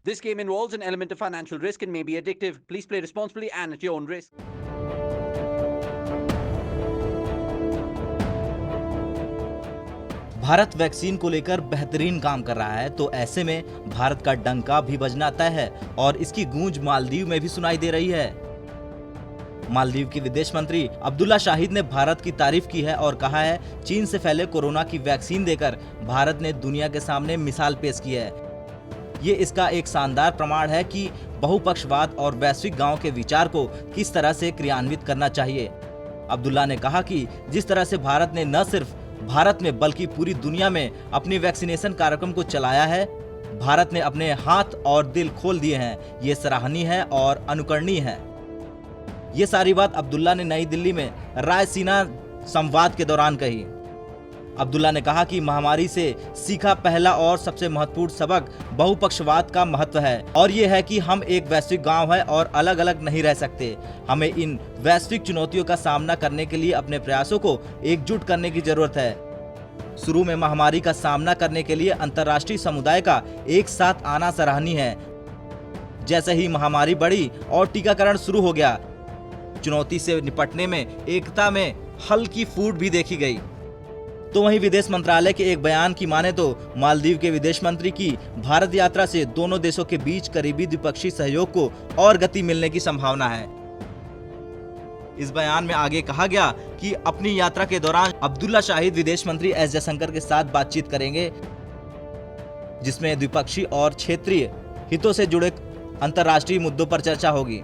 This game involves an element of financial risk and may be addictive. Please play responsibly and at your own risk. Bharat vaccine को लेकर बेहतरीन काम कर रहा है, तो ऐसे में भारत का डंका भी बजना तय है और इसकी गूंज मालदीव में भी सुनाई दे रही है। मालदीव के विदेश मंत्री अब्दुल्ला शाहिद ने भारत की तारीफ की है और कहा है, चीन से फैले कोरोना की वैक्सीन देकर भारत ने दुनिया के सामने मिसाल पेश की है। ये इसका एक शानदार प्रमाण है कि बहुपक्षवाद और वैश्विक गांव के विचार को किस तरह से क्रियान्वित करना चाहिए। अब्दुल्ला ने कहा कि जिस तरह से भारत ने न सिर्फ भारत में बल्कि पूरी दुनिया में अपनी वैक्सीनेशन कार्यक्रम को चलाया है, भारत ने अपने हाथ और दिल खोल दिए हैं। ये सराहनीय है और अनुकरणीय है। ये सारी बात अब्दुल्ला ने नई दिल्ली में रायसीना संवाद के दौरान कही। अब्दुल्ला ने कहा कि महामारी से सीखा पहला और सबसे महत्वपूर्ण सबक बहुपक्षवाद का महत्व है और ये है कि हम एक वैश्विक गांव है और अलग अलग नहीं रह सकते। हमें इन वैश्विक चुनौतियों का सामना करने के लिए अपने प्रयासों को एकजुट करने की जरूरत है। शुरू में महामारी का सामना करने के लिए अंतर्राष्ट्रीय समुदाय का एक साथ आना सराहनीय है। जैसे ही महामारी बढ़ी और टीकाकरण शुरू हो गया, चुनौती से निपटने में एकता में हल्की फूट भी देखी गई। तो वहीं विदेश मंत्रालय के एक बयान की माने तो मालदीव के विदेश मंत्री की भारत यात्रा से दोनों देशों के बीच करीबी द्विपक्षीय सहयोग को और गति मिलने की संभावना है। इस बयान में आगे कहा गया कि अपनी यात्रा के दौरान अब्दुल्ला शाहिद विदेश मंत्री एस जयशंकर के साथ बातचीत करेंगे, जिसमें द्विपक्षीय और क्षेत्रीय हितों से जुड़े अंतर्राष्ट्रीय मुद्दों पर चर्चा होगी।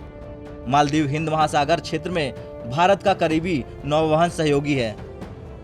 मालदीव हिंद महासागर क्षेत्र में भारत का करीबी नौवहन सहयोगी है।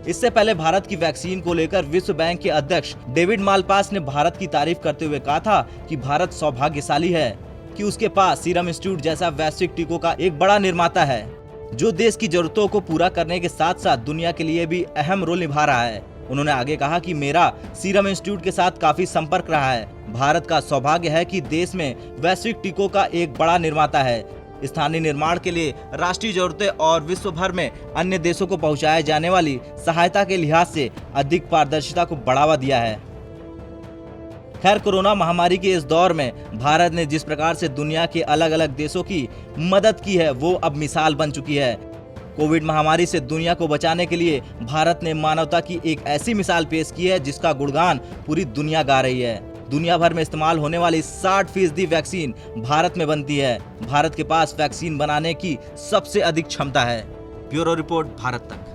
इससे पहले भारत की वैक्सीन को लेकर विश्व बैंक के अध्यक्ष डेविड मालपास ने भारत की तारीफ करते हुए कहा था कि भारत सौभाग्यशाली है कि उसके पास सीरम इंस्टीट्यूट जैसा वैश्विक टीकों का एक बड़ा निर्माता है, जो देश की जरूरतों को पूरा करने के साथ साथ दुनिया के लिए भी अहम रोल निभा रहा है। उन्होंने आगे कहा कि मेरा सीरम इंस्टीट्यूट के साथ काफी संपर्क रहा है। भारत का सौभाग्य है कि देश में वैश्विक टीकों का एक बड़ा निर्माता है। स्थानीय निर्माण के लिए राष्ट्रीय जरूरतें और विश्व भर में अन्य देशों को पहुंचाए जाने वाली सहायता के लिहाज से अधिक पारदर्शिता को बढ़ावा दिया है। खैर, कोरोना महामारी के इस दौर में भारत ने जिस प्रकार से दुनिया के अलग अलग देशों की मदद की है, वो अब मिसाल बन चुकी है। कोविड महामारी से दुनिया को बचाने के लिए भारत ने मानवता की एक ऐसी मिसाल पेश की है जिसका गुणगान पूरी दुनिया गा रही है। दुनिया भर में इस्तेमाल होने वाली 60% वैक्सीन भारत में बनती है। भारत के पास वैक्सीन बनाने की सबसे अधिक क्षमता है। ब्यूरो रिपोर्ट, भारत तक।